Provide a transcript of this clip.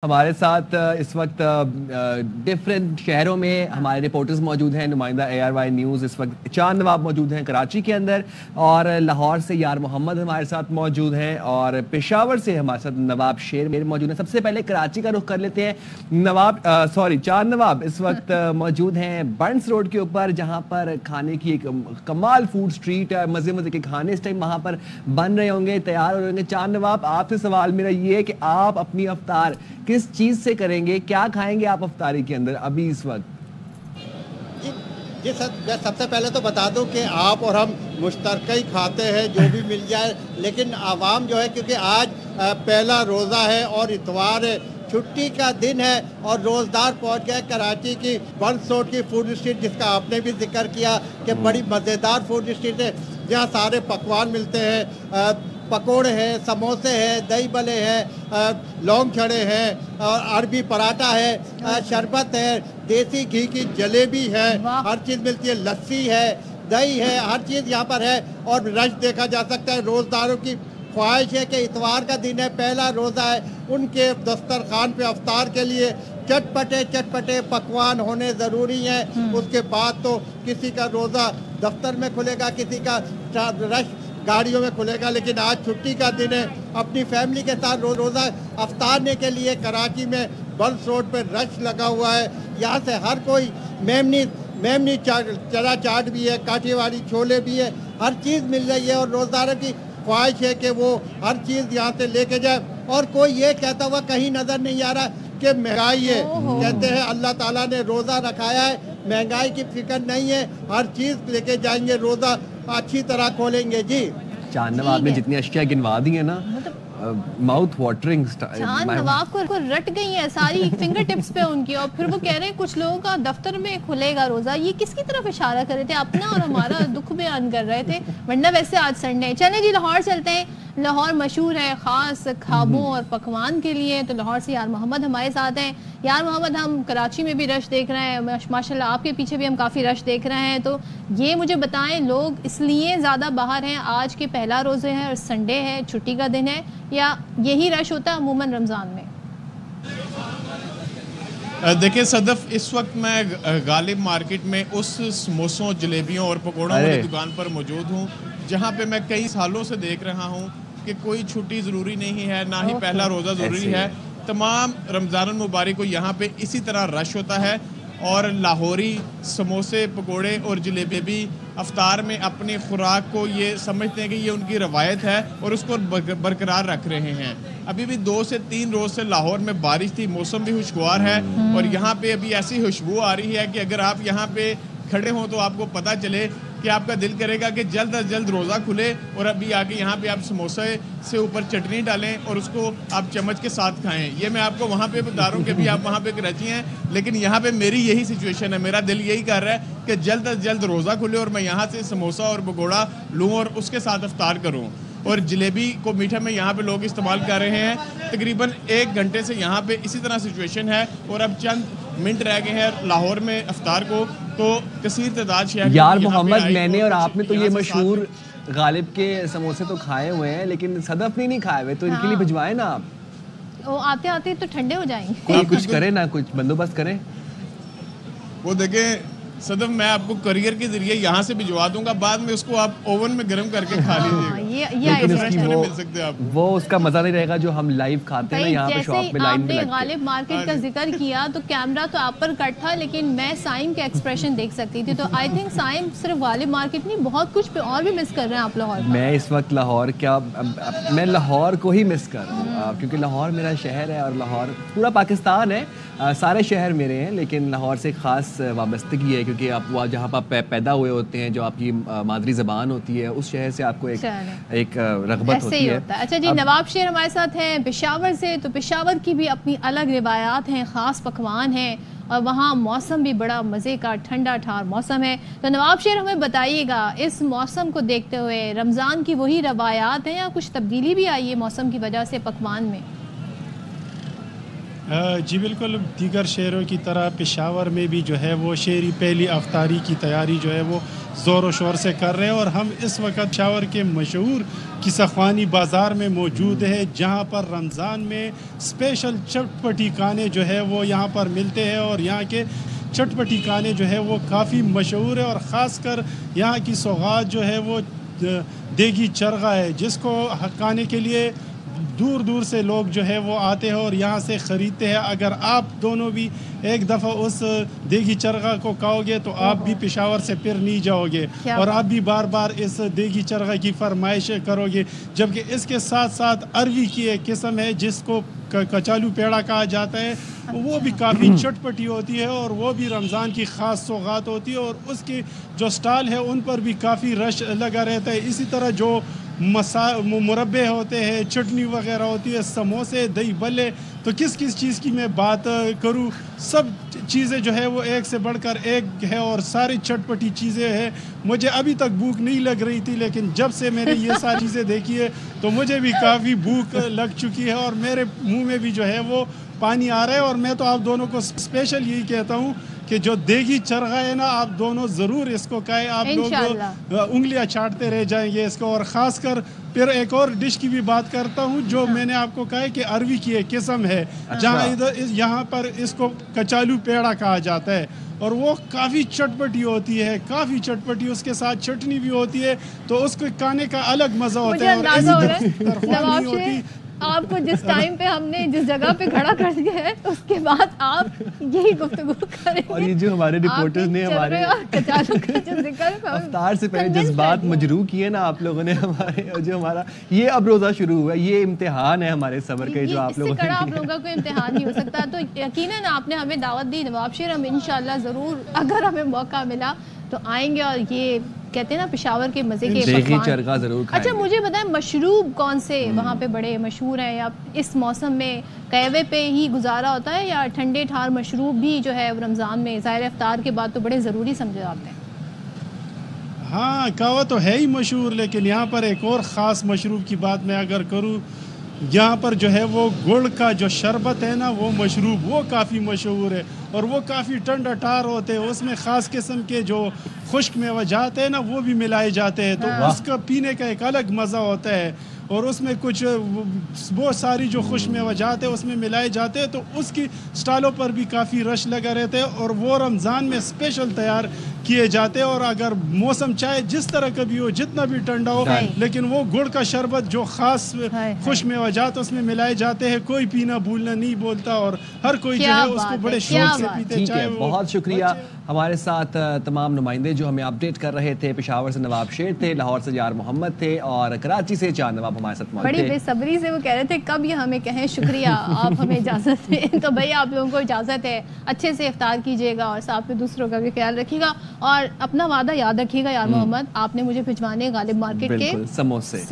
ہمارے ساتھ اس وقت ڈفرینٹ شہروں میں ہمارے رپورٹرز موجود ہیں. نمائندہ ARY نیوز اس وقت چاند نواب موجود ہیں کراچی کے اندر, اور لاہور سے یار محمد ہمارے ساتھ موجود ہیں, اور پشاور سے ہمارے ساتھ نواب شیر موجود ہیں. سب سے پہلے کراچی کا رخ کر لیتے ہیں. چاند نواب اس وقت موجود ہیں برنس روڈ کے اوپر, جہاں پر کھانے کی ایک کمال فوڈ اسٹریٹ ہے. مزے مزے کے کھانے اس ٹائم وہاں پر بن رہے ہوں گے, تیار ہو رہے ہوں گے. چاند نواب, آپ سے سوال میرا یہ ہے کہ آپ اپنی افطار کس چیز سے کریں گے, کیا کھائیں گے آپ افطاری کے اندر ابھی اس وقت؟ جی میں سب سے پہلے تو بتا دوں کہ آپ اور ہم مشترکہ ہی کھاتے ہیں جو بھی مل جائے, لیکن عوام جو ہے کیونکہ آج پہلا روزہ ہے اور اتوار ہے, چھٹی کا دن ہے, اور روزدار پہنچ گئے کراچی کی برنس روڈ کی فوڈ اسٹریٹ, جس کا آپ نے بھی ذکر کیا کہ بڑی مزیدار فوڈ اسٹریٹ ہے, جہاں سارے پکوان ملتے ہیں. پکوڑے ہیں, سموسے ہیں, دہی بلے ہیں, لونگ چھڑے ہیں, اور عربی پراٹھا ہے, شربت ہے, دیسی گھی کی جلیبی ہے, ہر چیز ملتی ہے, لسی ہے, دہی ہے, ہر چیز یہاں پر ہے. اور رش دیکھا جا سکتا ہے. روزداروں کی خواہش ہے کہ اتوار کا دن ہے, پہلا روزہ ہے, ان کے دسترخوان پہ افطار کے لیے چٹپٹے پکوان ہونے ضروری ہیں. اس کے بعد تو کسی کا روزہ دفتر میں کھلے گا, کسی کا رش گاڑیوں میں کھلے گا, لیکن آج چھٹی کا دن ہے. اپنی فیملی کے ساتھ روزہ افطارنے کے لیے کراچی میں برنس روڈ پہ رش لگا ہوا ہے. یہاں سے ہر کوئی میمنی چنا چاٹ بھی ہے, کاٹھی والی چھولے بھی ہے, ہر چیز مل رہی ہے. اور روزداروں کی خواہش ہے کہ وہ ہر چیز یہاں سے لے کے جائے. اور کوئی یہ کہتا ہوا کہیں نظر نہیں آ رہا کہ مہنگائی ہے. کہتے ہیں اللہ تعالیٰ نے روزہ رکھایا ہے, مہنگائی کی فکر نہیں ہے, ہر چیز لے کے جائیں گے, روزہ اچھی طرح کھولیں گے. جی چاند نواب نے جتنی اشیاء گنوا دی ہیں نا, ماؤتھ واٹرنگ. چاند نواب کو رٹ گئی ہیں ساری فنگر ٹپس پہ ان کی, اور پھر وہ کہہ رہے ہیں کچھ لوگوں کا دفتر میں کھلے گا روزہ. یہ کس کی طرف اشارہ کر رہے تھے؟ اپنا اور ہمارا دکھ بیان کر رہے تھے, ورنہ ویسے آج سنڈے ہے. چلیں جی لاہور چلتے ہیں. لاہور مشہور ہے خاص کھابوں اور پکوان کے لیے, تو لاہور سے یار محمد ہمارے ساتھ ہیں. یار محمد, ہم کراچی میں بھی رش دیکھ رہے ہیں, ماشاءاللہ آپ کے پیچھے بھی ہم کافی رش دیکھ رہے ہیں, تو یہ مجھے بتائیں لوگ اس لیے زیادہ باہر ہیں آج کے پہلا روزہ ہے اور سنڈے ہے, چھٹی کا دن ہے, یا یہی رش ہوتا ہے عموماً رمضان میں؟ دیکھیں صدف, اس وقت میں غالب مارکیٹ میں اس سموسوں, جلیبیوں اور پکوڑوں والی دکان پر موجود ہوں, جہاں پہ میں کئی سالوں سے دیکھ رہا ہوں کہ کوئی چھٹی ضروری نہیں ہے, نہ ہی پہلا روزہ ضروری ہے. تمام رمضان المبارک کو یہاں پہ اسی طرح رش ہوتا ہے, اور لاہوری سموسے, پکوڑے اور جلیبی بھی افطار میں اپنی خوراک کو یہ سمجھتے ہیں کہ یہ ان کی روایت ہے, اور اس کو برقرار رکھ رہے ہیں. ابھی بھی 2 سے 3 روز سے لاہور میں بارش تھی, موسم بھی خوشگوار ہے, اور یہاں پہ ابھی ایسی خوشبو آ رہی ہے کہ اگر آپ یہاں پہ کھڑے ہوں تو آپ کو پتہ چلے کہ آپ کا دل کرے گا کہ جلد از جلد روزہ کھلے, اور ابھی آ کے یہاں پہ آپ سموسے سے اوپر چٹنی ڈالیں اور اس کو آپ چمچ کے ساتھ کھائیں. یہ میں آپ کو وہاں پہ بتا رہا ہوں کہ ابھی آپ وہاں پہ کراچی ہیں, لیکن یہاں پہ میری یہی سچویشن ہے. میرا دل یہی کر رہا ہے کہ جلد از جلد روزہ کھلے اور میں یہاں سے سموسہ اور پکوڑا لوں اور اس کے ساتھ افطار کروں. اور جلیبی کو میٹھا میں یہاں پہ لوگ استعمال کر رہے ہیں. تقریباً 1 گھنٹے سے یہاں پہ اسی طرح سچویشن ہے, اور اب چند منٹ رہ گئے ہیں لاہور میں افطار کو, تو کثیر تعداد شہر. یار محمد, میں نے اور آپ نے تو یہ مشہور غالب کے سموسے تو کھائے ہوئے ہیں, لیکن صدف نے نہیں کھائے ہوئے, تو ان کے لیے بھجوائے نا آپ. وہ آتے آتے تو ٹھنڈے ہو جائیں گے. کوئی کچھ کرے نا, کچھ بندوبست کریں. وہ دیکھیں صدف, میں آپ کو کوریئر کے ذریعے یہاں سے بھجوا دوں گا, بعد میں اس کو آپ اوون میں گرم کر کے کھا لیجیے. وہ اس کا مزہ نہیں رہے گا جو ہم لائیو کھاتے ہیں یہاں پہ شاپ میں لائن میں لگ کے. غالب مارکیٹ کا ذکر کیا تو کیمرہ تو آپ پر کٹ تھا, لیکن میں سائم کے ایکسپریشن دیکھ سکتی تھی, تو آئی تھنک سائم صرف غالب مارکیٹ نہیں, بہت کچھ پہ اور بھی مس کر رہے ہیں آپ لاہور. میں اس وقت لاہور میں لاہور کو ہی مس کر رہا ہوں, کیونکہ لاہور میرا شہر ہے, اور لاہور پورا پاکستان ہے, سارے شہر میرے ہیں, لیکن لاہور سے ایک خاص وابستگی ہے, کیونکہ آپ وہاں جہاں آپ پیدا ہوئے ہوتے ہیں, جو آپ کی مادری زبان ہوتی ہے, اس شہر سے آپ کو ایک رغبت ہوتی ہے. اچھا جی, نواب شیر ہمارے ساتھ ہیں پشاور سے, تو پشاور کی بھی اپنی الگ روایات ہیں, خاص پکوان ہیں, اور وہاں موسم بھی بڑا مزے کا ٹھنڈا ٹھار موسم ہے. تو نواب شیر ہمیں بتائیے گا, اس موسم کو دیکھتے ہوئے رمضان کی وہی روایات ہیں یا کچھ تبدیلی بھی آئی ہے موسم کی وجہ سے پکوان میں؟ جی بالکل, دیگر شہروں کی طرح پشاور میں بھی جو ہے وہ شہری پہلی افطاری کی تیاری جو ہے وہ زور و شور سے کر رہے ہیں. اور ہم اس وقت پشاور کے مشہور قصہ خوانی بازار میں موجود ہے, جہاں پر رمضان میں اسپیشل چٹ پٹی کھانے جو ہے وہ یہاں پر ملتے ہیں, اور یہاں کے چٹ پٹی کھانے جو ہے وہ کافی مشہور ہے. اور خاص کر یہاں کی سوغات جو ہے وہ دیگی چرغا ہے, جس کو کھانے کے لیے دور دور سے لوگ جو ہے وہ آتے ہیں اور یہاں سے خریدتے ہیں. اگر آپ دونوں بھی ایک دفعہ اس دیگی چرغا کو کھاؤ گے تو آپ بھی پشاور سے پھر نہیں جاؤ گے, اور آپ بھی بار بار اس دیگی چرغا کی فرمائش کرو گے. جبکہ اس کے ساتھ ساتھ اروی کی ایک قسم ہے جس کو کچالو پیڑا کہا جاتا ہے, وہ بھی کافی چٹ پٹی ہوتی ہے, اور وہ بھی رمضان کی خاص سوغات ہوتی ہے, اور اس کی جو سٹال ہے ان پر بھی کافی رش لگا رہتا ہے. اسی طرح جو مربے ہوتے ہیں, چٹنی وغیرہ ہوتی ہے, سموسے, دہی بلے, تو کس چیز کی میں بات کروں, سب چیزیں جو ہے وہ ایک سے بڑھ کر ایک ہے, اور ساری چٹ پٹی چیزیں ہیں. مجھے ابھی تک بھوک نہیں لگ رہی تھی, لیکن جب سے میں نے یہ ساری چیزیں دیکھی ہے تو مجھے بھی کافی بھوک لگ چکی ہے, اور میرے منہ میں بھی جو ہے وہ پانی آ رہا ہے. اور میں تو آپ دونوں کو اسپیشل یہی کہتا ہوں کہ جو دیگی چرغا ہے نا, آپ دونوں ضرور اس کو کھائیں. آپ لوگ انگلیاں چاٹتے رہ جائیں گے اس کو. اور خاص کر پھر ایک اور ڈش کی بھی بات کرتا ہوں جو میں نے آپ کو کہا ہے کہ اروی کی ایک قسم ہے, جہاں یہاں پر اس کو کچالو پیڑا کہا جاتا ہے, اور وہ کافی چٹ پٹی ہوتی ہے, کافی چٹ پٹی, اس کے ساتھ چٹنی بھی ہوتی ہے, تو اس کو کھانے کا الگ مزہ ہوتا ہے. آپ کو جس ٹائم پہ ہم نے جس جگہ پہ کھڑا کر دیا ہے اس کے بعد آپ یہی گفتگو کریں گے. اور یہ جو ہمارے رپورٹرز نے ہمارے افطار سے پہلے جذبات مجروح کیے نا آپ لوگوں نے ہمارے, جو ہمارا یہ اب روزہ شروع ہوا ہے, یہ امتحان ہے ہمارے صبر کے جو آپ لوگوں نے. آپ لوگوں کا کوئی امتحان نہیں ہو سکتا. تو یقیناً آپ نے ہمیں دعوت دی نواب شیر, ہم انشاءاللہ ضرور اگر ہمیں موقع ملا تو آئیں گے, اور یہ کہتے ہیں نا پشاور کے مزے کے چرغا ضرور کھائیں. اچھا مجھے بتائیں مشروب کون سے وہاں پہ بڑے مشہور ہیں, یا اس موسم میں قہوے پہ ہی گزارا ہوتا ہے, یا ٹھنڈے ٹھار مشروب بھی جو ہے رمضان میں ظاہر افطار کے بعد تو بڑے ضروری سمجھے جاتے ہیں؟ ہاں قہوہ تو ہے ہی مشہور, لیکن یہاں پر ایک اور خاص مشروب کی بات میں اگر کروں, یہاں پر جو ہے وہ گڑ کا جو شربت ہے نا وہ مشروب, وہ کافی مشہور ہے, اور وہ کافی ٹھنڈا ٹھار ہوتے ہیں. اس میں خاص قسم کے جو خشک میوجات ہیں نا وہ بھی ملائے جاتے ہیں, تو اس کا پینے کا ایک الگ مزہ ہوتا ہے. اور اس میں کچھ بہت ساری جو خشک میوجات ہیں اس میں ملائے جاتے ہیں, تو اس کی سٹالوں پر بھی کافی رش لگا رہتا ہے, اور وہ رمضان میں اسپیشل تیار کیے جاتے ہیں. اور اگر موسم چاہے جس طرح کا بھی ہو, جتنا بھی ٹھنڈا ہو, لیکن وہ گڑ کا شربت جو خاص خشک میوجات اس میں ملائے جاتے ہیں, کوئی پینا بھولنا نہیں بولتا, اور ہر کوئی جو ہے اس کو بڑے شوق سے پیتے. ٹھیک ہے, بہت شکریہ. ہمارے ساتھ تمام نمائندے جو ہمیں اپڈیٹ کر رہے تھے, پشاور سے نواب شیر تھے, لاہور سے یار محمد تھے, اور کراچی سے چاند نواب ہمارے ساتھ موجود تھے. بڑی بے صبری سے وہ کہہ رہے تھے کب یہ ہمیں کہیں شکریہ, آپ ہمیں اجازت دیں. تو بھائی آپ لوگوں کو اجازت ہے, اچھے سے افطار کیجیے گا, اور ساتھ میں دوسروں کا بھی خیال رکھیے گا, اور اپنا وعدہ یاد رکھیے گا یار محمد, آپ نے مجھے بھجوانے غالب مارکیٹ کے سموسے.